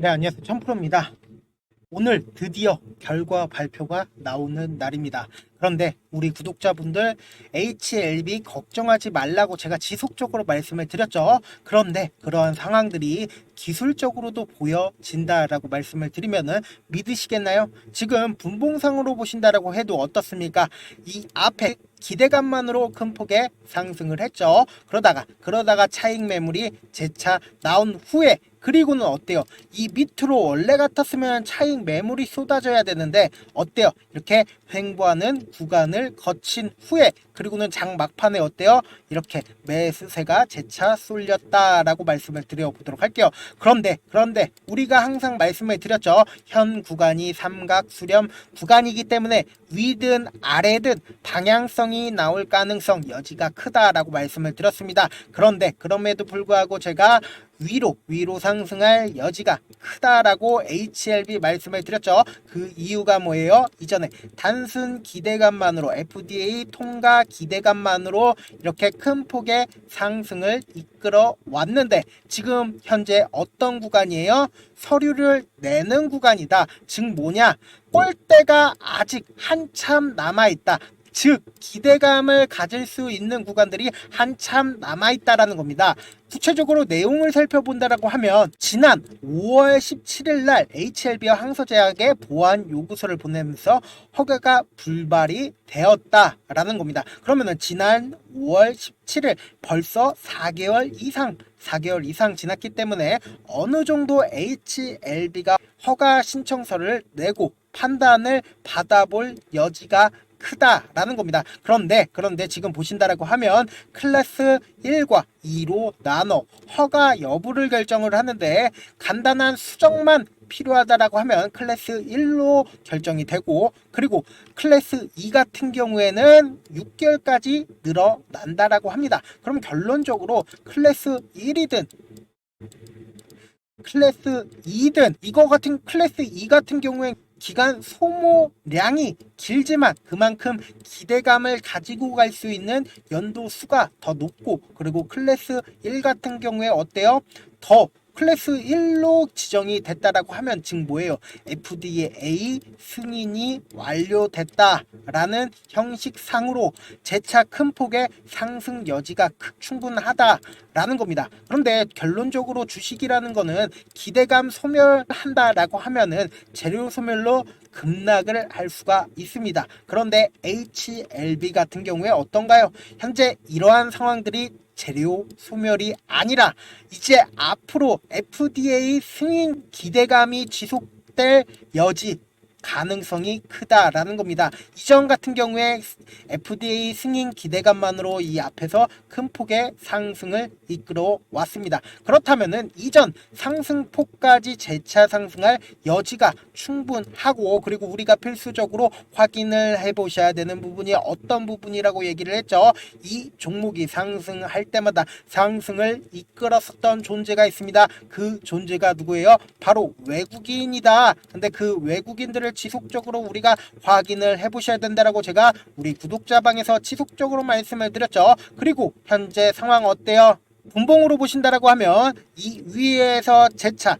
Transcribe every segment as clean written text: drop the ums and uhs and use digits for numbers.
네, 안녕하세요. 천프로입니다. 오늘 드디어 결과 발표가 나오는 날입니다. 그런데 우리 구독자분들 HLB 걱정하지 말라고 제가 지속적으로 말씀을 드렸죠. 그런데 그러한 상황들이 기술적으로도 보여진다라고 말씀을 드리면은 믿으시겠나요? 지금 분봉상으로 보신다라고 해도 어떻습니까? 이 앞에 기대감만으로 큰 폭의 상승을 했죠. 그러다가 차익 매물이 재차 나온 후에 그리고는 어때요? 이 밑으로 원래 같았으면 차익 매물이 쏟아져야 되는데 어때요? 이렇게 횡보하는 구간을 거친 후에 그리고는 장 막판에 어때요? 이렇게 매수세가 재차 쏠렸다라고 말씀을 드려보도록 할게요. 그런데 우리가 항상 말씀을 드렸죠. 현 구간이 삼각 수렴 구간이기 때문에 위든 아래든 방향성이 나올 가능성 여지가 크다라고 말씀을 드렸습니다. 그런데 그럼에도 불구하고 제가 위로 상승할 여지가 크다라고 HLB 말씀을 드렸죠. 그 이유가 뭐예요? 이전에 단순 기대감만으로 FDA 통과 기대감만으로 이렇게 큰 폭의 상승을 이끌어 왔는데 지금 현재 어떤 구간이에요? 서류를 내는 구간이다. 즉 뭐냐? 꼴대가 아직 한참 남아있다. 즉 기대감을 가질 수 있는 구간들이 한참 남아있다라는 겁니다. 구체적으로 내용을 살펴본다라고 하면 지난 5월 17일 날 HLB와 항소제약에 보안 요구서를 보내면서 허가가 불발이 되었다라는 겁니다. 그러면은 지난 5월 17일 벌써 4개월 이상 지났기 때문에 어느 정도 HLB가 허가 신청서를 내고 판단을 받아볼 여지가 크다라는 겁니다. 그런데 지금 보신다라고 하면 클래스 1과 2로 나눠 허가 여부를 결정을 하는데 간단한 수정만 필요하다라고 하면 클래스 1로 결정이 되고 그리고 클래스 2 같은 경우에는 6개월까지 늘어난다라고 합니다. 그럼 결론적으로 클래스 1이든 클래스 2든 클래스 2 같은 경우엔 기간 소모량이 길지만 그만큼 기대감을 가지고 갈 수 있는 연도 수가 더 높고 그리고 클래스 1 같은 경우에 어때요? 더 클래스 1로 지정이 됐다라고 하면 즉 뭐예요? FDA 승인이 완료됐다라는 형식상으로 재차 큰 폭의 상승 여지가 충분하다라는 겁니다. 그런데 결론적으로 주식이라는 거는 기대감 소멸한다라고 하면은 재료 소멸로 급락을 할 수가 있습니다. 그런데 HLB 같은 경우에 어떤가요? 현재 이러한 상황들이 재료 소멸이 아니라 이제 앞으로 FDA 승인 기대감이 지속될 여지 가능성이 크다라는 겁니다. 이전 같은 경우에 FDA 승인 기대감만으로 이 앞에서 큰 폭의 상승을 이끌어 왔습니다. 그렇다면은 이전 상승폭까지 재차 상승할 여지가 충분하고 그리고 우리가 필수적으로 확인을 해보셔야 되는 부분이 어떤 부분이라고 얘기를 했죠. 이 종목이 상승할 때마다 상승을 이끌었었던 존재가 있습니다. 그 존재가 누구예요? 바로 외국인이다. 근데 그 외국인들을 지속적으로 우리가 확인을 해보셔야 된다라고 제가 우리 구독자방에서 지속적으로 말씀을 드렸죠. 그리고 현재 상황 어때요? 분봉으로 보신다라고 하면 이 위에서 재차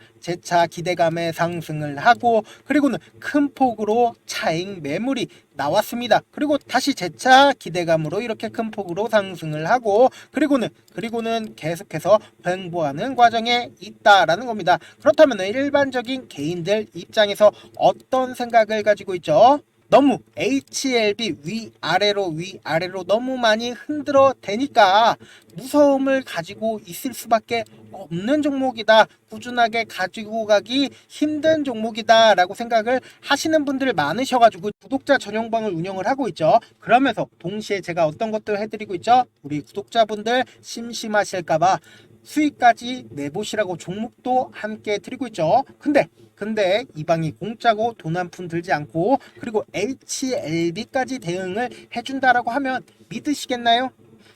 기대감의 상승을 하고 그리고는 큰 폭으로 차익 매물이 나왔습니다. 그리고 다시 재차 기대감으로 이렇게 큰 폭으로 상승을 하고 그리고는 계속해서 횡보하는 과정에 있다라는 겁니다. 그렇다면 일반적인 개인들 입장에서 어떤 생각을 가지고 있죠? 너무 HLB 위아래로 너무 많이 흔들어 대니까 무서움을 가지고 있을 수밖에 없는 종목이다. 꾸준하게 가지고 가기 힘든 종목이다 라고 생각을 하시는 분들 많으셔가지고 구독자 전용방을 운영을 하고 있죠. 그러면서 동시에 제가 어떤 것들 해드리고 있죠. 우리 구독자분들 심심하실까봐 수익까지 내보시라고 종목도 함께 드리고 있죠. 근데 이 방이 공짜고 돈 한 푼 들지 않고 그리고 HLB까지 대응을 해준다라고 하면 믿으시겠나요?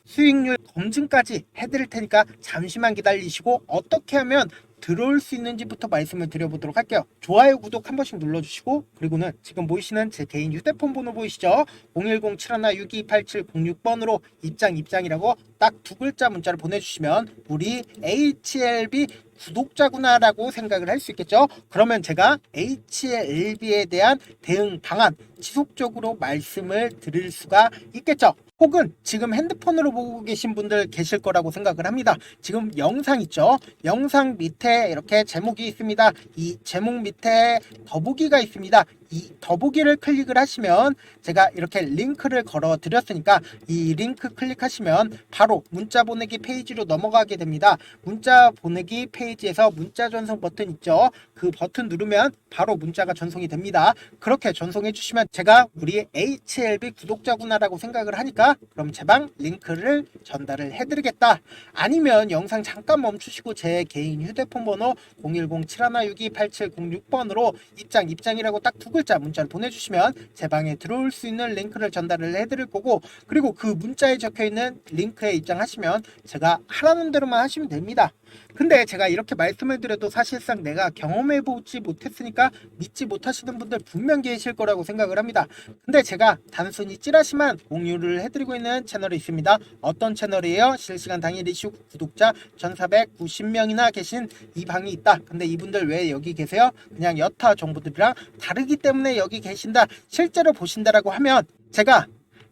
수익률 검증까지 해드릴 테니까 잠시만 기다리시고 어떻게 하면 들어올 수 있는지부터 말씀을 드려보도록 할게요. 좋아요, 구독 한 번씩 눌러주시고, 그리고는 지금 보이시는 제 개인 휴대폰 번호 보이시죠? 010-7162-8706번으로 입장이라고 딱 두 글자 문자를 보내주시면 우리 HLB 구독자구나 라고 생각을 할 수 있겠죠. 그러면 제가 HLB에 대한 대응 방안 지속적으로 말씀을 드릴 수가 있겠죠. 혹은 지금 핸드폰으로 보고 계신 분들 계실 거라고 생각을 합니다. 지금 영상 있죠? 영상 밑에 이렇게 제목이 있습니다. 이 제목 밑에 더보기가 있습니다. 이 더보기를 클릭을 하시면 제가 이렇게 링크를 걸어 드렸으니까 이 링크 클릭하시면 바로 문자 보내기 페이지로 넘어가게 됩니다. 문자 보내기 페이지에서 문자 전송 버튼 있죠? 그 버튼 누르면 바로 문자가 전송이 됩니다. 그렇게 전송해 주시면 제가 우리 HLB 구독자구나라고 생각을 하니까 그럼 제 방 링크를 전달을 해드리겠다. 아니면 영상 잠깐 멈추시고 제 개인 휴대폰 번호 010-7162-8706번으로 입장이라고 딱 두 글자 문자를 보내주시면 제 방에 들어올 수 있는 링크를 전달을 해드릴 거고, 그리고 그 문자에 적혀있는 링크에 입장하시면 제가 하라는 대로만 하시면 됩니다. 근데 제가 이렇게 말씀을 드려도 사실상 내가 경험해보지 못했으니까 믿지 못하시는 분들 분명 계실 거라고 생각을 합니다. 근데 제가 단순히 찌라시만 공유를 해드리고 있는 채널이 있습니다. 어떤 채널이에요? 실시간 당일 이슈 구독자 1490명이나 계신 이 방이 있다. 근데 이분들 왜 여기 계세요? 그냥 여타 정보들이랑 다르기 때문에 여기 계신다. 실제로 보신다라고 하면 제가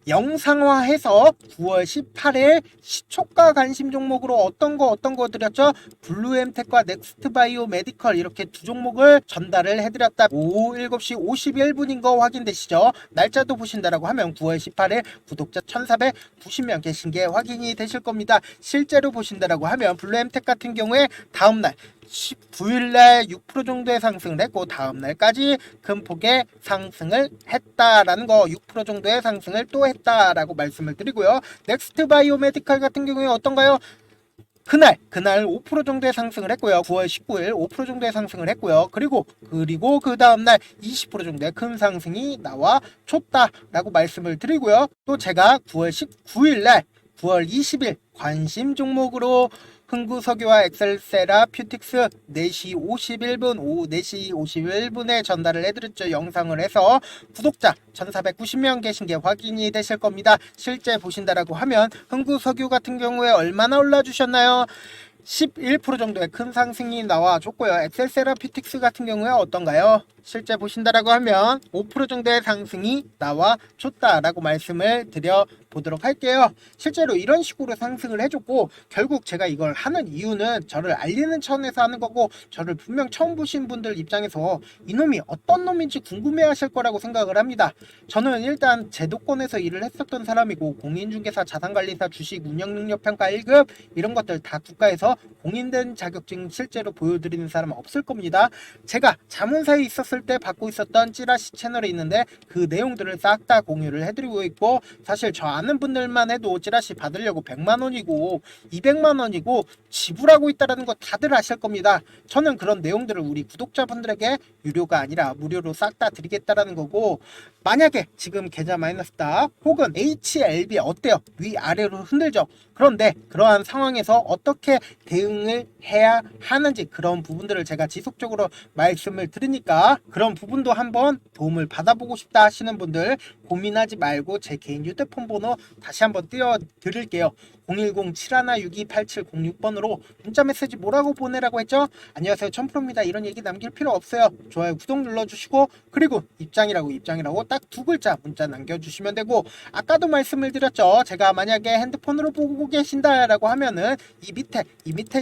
영상화해서 9월 18일 시초가 관심 종목으로 어떤 거 드렸죠? 블루엠텍과 넥스트바이오 메디컬 이렇게 두 종목을 전달을 해드렸다. 오후 7시 51분인 거 확인되시죠? 날짜도 보신다라고 하면 9월 18일 구독자 1490명 계신 게 확인이 되실 겁니다. 실제로 보신다라고 하면 블루엠텍 같은 경우에 다음날 19일날 6% 정도의 상승을 했고 다음날까지 큰 폭의 상승을 했다라는 거, 6% 정도의 상승을 또 했다라고 말씀을 드리고요. 넥스트 바이오 메디컬 같은 경우에 어떤가요? 그날 5% 정도의 상승을 했고요. 9월 19일 5% 정도의 상승을 했고요. 그리고 그 다음날 20% 정도의 큰 상승이 나와 줬다라고 말씀을 드리고요. 또 제가 9월 19일날 9월 20일 관심 종목으로 흥구석유와 엑셀세라퓨틱스 4시 51분 오후 4시 51분에 전달을 해드렸죠. 영상을 해서 구독자 1490명 계신 게 확인이 되실 겁니다. 실제 보신다라고 하면 흥구석유 같은 경우에 얼마나 올라주셨나요? 11% 정도의 큰 상승이 나와줬고요. 엑셀세라퓨틱스 같은 경우에 어떤가요? 실제 보신다라고 하면 5% 정도의 상승이 나와줬다라고 말씀을 드려보도록 할게요. 실제로 이런 식으로 상승을 해줬고, 결국 제가 이걸 하는 이유는 저를 알리는 차원에서 하는 거고, 저를 분명 처음 보신 분들 입장에서 이놈이 어떤 놈인지 궁금해하실 거라고 생각을 합니다. 저는 일단 제도권에서 일을 했었던 사람이고, 공인중개사, 자산관리사, 주식 운영능력평가 1급 이런 것들 다 국가에서 공인된 자격증 실제로 보여드리는 사람은 없을 겁니다. 제가 자문사에 있었을 때 받고 있었던 찌라시 채널이 있는데 그 내용들을 싹 다 공유를 해드리고 있고, 사실 저 아는 분들만 해도 찌라시 받으려고 100만원이고 200만원이고 지불하고 있다는 거 다들 아실 겁니다. 저는 그런 내용들을 우리 구독자분들에게 유료가 아니라 무료로 싹 다 드리겠다라는 거고, 만약에 지금 계좌 마이너스다 혹은 HLB 어때요? 위아래로 흔들죠. 그런데 그러한 상황에서 어떻게 대응을 해야 하는지 그런 부분들을 제가 지속적으로 말씀을 드리니까 그런 부분도 한번 도움을 받아보고 싶다 하시는 분들 고민하지 말고 제 개인 휴대폰 번호 다시 한번 띄워드릴게요. 010-7162-8706번으로 문자메시지 뭐라고 보내라고 했죠? 안녕하세요, 천프로입니다. 이런 얘기 남길 필요 없어요. 좋아요, 구독 눌러주시고, 그리고 입장이라고 딱 두 글자 문자 남겨주시면 되고, 아까도 말씀을 드렸죠. 제가 만약에 핸드폰으로 보고 계신다라고 하면은 이 밑에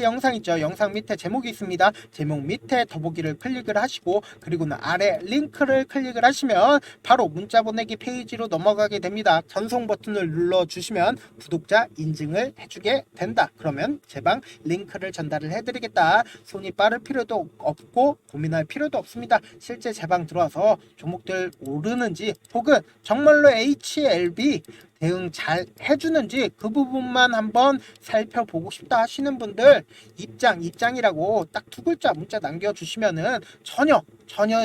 영상 있죠. 영상 밑에 제목이 있습니다. 제목 밑에 더보기를 클릭을 하시고, 그리고는 아래 링크를 클릭을 하시면 바로 문자 보내기 페이지로 넘어가게 됩니다. 전송 버튼을 눌러주시면 구독자 인증을 해주게 된다. 그러면 제 방 링크를 전달을 해드리겠다. 손이 빠를 필요도 없고 고민할 필요도 없습니다. 실제 제 방 들어와서 종목들 오르는지 혹은 정말로 HLB 대응 잘 해주는지 그 부분만 한번 살펴보고 싶다 하시는 분들 입장이라고 딱 두 글자 문자 남겨주시면은 전혀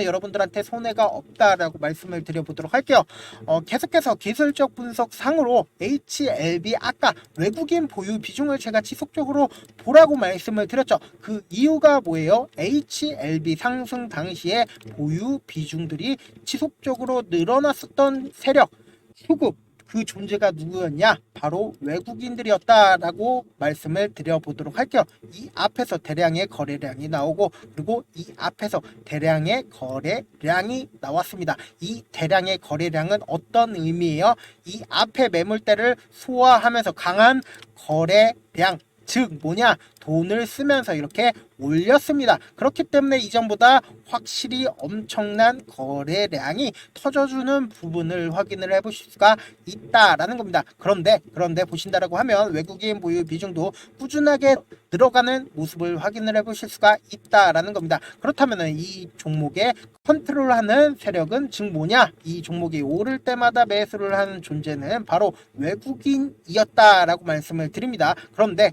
여러분들한테 손해가 없다라고 말씀을 드려보도록 할게요. 계속해서 기술적 분석 상으로 HLB 아까 외국인 보유 비중을 제가 지속적으로 보라고 말씀을 드렸죠. 그 이유가 뭐예요? HLB 상승 당시에 보유 비중들이 지속적으로 늘어났었던 세력 수급 그 존재가 누구였냐? 바로 외국인들이었다라고 말씀을 드려보도록 할게요. 이 앞에서 대량의 거래량이 나오고 그리고 이 앞에서 대량의 거래량이 나왔습니다. 이 대량의 거래량은 어떤 의미예요? 이 앞에 매물대를 소화하면서 강한 거래량 즉 뭐냐? 돈을 쓰면서 이렇게 올렸습니다. 그렇기 때문에 이전보다 확실히 엄청난 거래량이 터져주는 부분을 확인을 해보실 수가 있다라는 겁니다. 그런데 보신다라고 하면 외국인 보유 비중도 꾸준하게 들어가는 모습을 확인을 해보실 수가 있다라는 겁니다. 그렇다면 이 종목의 컨트롤하는 세력은 즉 뭐냐? 이 종목이 오를 때마다 매수를 하는 존재는 바로 외국인이었다라고 말씀을 드립니다. 그런데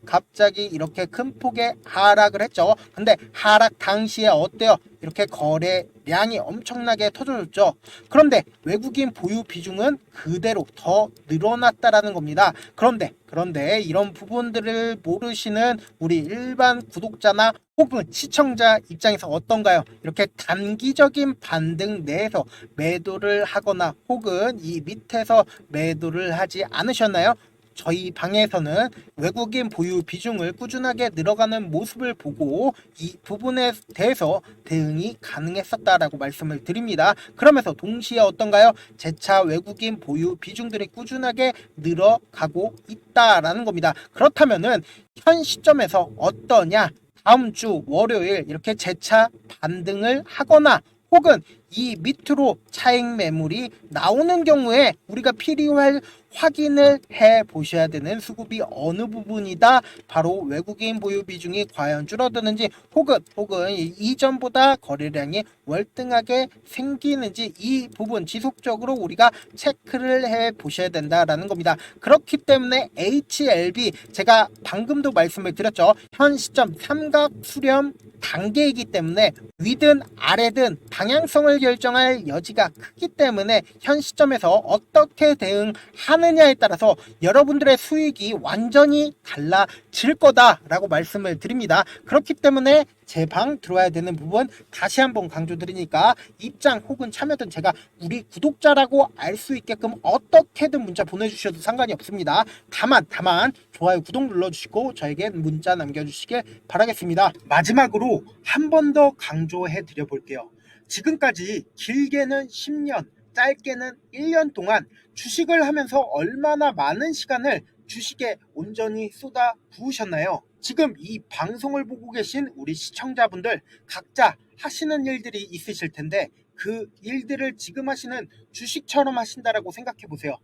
갑자기 이렇게 큰 폭의 하락을 했죠. 근데 하락 당시에 어때요? 이렇게 거래량이 엄청나게 터져줬죠. 그런데 외국인 보유 비중은 그대로 더 늘어났다라는 겁니다. 그런데 이런 부분들을 모르시는 우리 일반 구독자나 혹은 시청자 입장에서 어떤가요? 이렇게 단기적인 반등 내에서 매도를 하거나 혹은 이 밑에서 매도를 하지 않으셨나요? 저희 방에서는 외국인 보유 비중을 꾸준하게 늘어가는 모습을 보고 이 부분에 대해서 대응이 가능했었다라고 말씀을 드립니다. 그러면서 동시에 어떤가요? 재차 외국인 보유 비중들이 꾸준하게 늘어가고 있다라는 겁니다. 그렇다면은 현 시점에서 어떠냐? 다음 주 월요일 이렇게 재차 반등을 하거나 혹은 이 밑으로 차익 매물이 나오는 경우에 우리가 필요할 확인을 해 보셔야 되는 수급이 어느 부분이다. 바로 외국인 보유 비중이 과연 줄어드는지 혹은 이전보다 거래량이 월등하게 생기는지 이 부분 지속적으로 우리가 체크를 해 보셔야 된다라는 겁니다. 그렇기 때문에 HLB 제가 방금도 말씀을 드렸죠. 현 시점 삼각 수렴 단계이기 때문에 위든 아래든 방향성을 결정할 여지가 크기 때문에 현 시점에서 어떻게 대응하느냐에 따라서 여러분들의 수익이 완전히 달라질 거다라고 말씀을 드립니다. 그렇기 때문에 제 방 들어와야 되는 부분 다시 한번 강조드리니까 입장 혹은 참여든 제가 우리 구독자라고 알 수 있게끔 어떻게든 문자 보내주셔도 상관이 없습니다. 다만 좋아요 구독 눌러주시고 저에게 문자 남겨주시길 바라겠습니다. 마지막으로 한 번 더 강조해 드려 볼게요. 지금까지 길게는 10년 짧게는 1년 동안 주식을 하면서 얼마나 많은 시간을 주식에 온전히 쏟아 부으셨나요? 지금 이 방송을 보고 계신 우리 시청자분들 각자 하시는 일들이 있으실 텐데 그 일들을 지금 하시는 주식처럼 하신다라고 생각해 보세요.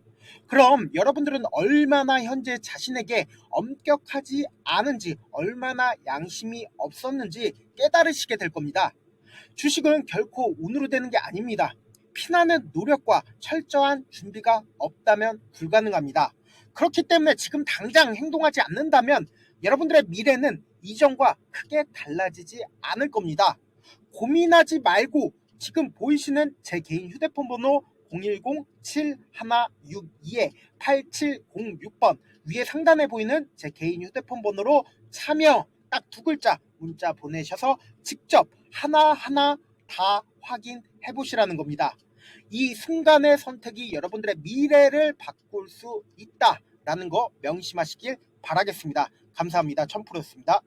그럼 여러분들은 얼마나 현재 자신에게 엄격하지 않은지 얼마나 양심이 없었는지 깨달으시게 될 겁니다. 주식은 결코 운으로 되는 게 아닙니다. 피나는 노력과 철저한 준비가 없다면 불가능합니다. 그렇기 때문에 지금 당장 행동하지 않는다면 여러분들의 미래는 이전과 크게 달라지지 않을 겁니다. 고민하지 말고 지금 보이시는 제 개인 휴대폰 번호 010-7162-8706번 위에 상단에 보이는 제 개인 휴대폰 번호로 참여 딱 두 글자 문자 보내셔서 직접 하나하나 다 확인해 보시라는 겁니다. 이 순간의 선택이 여러분들의 미래를 바꿀 수 있다라는 거 명심하시길 바라겠습니다. 감사합니다. 천프로였습니다.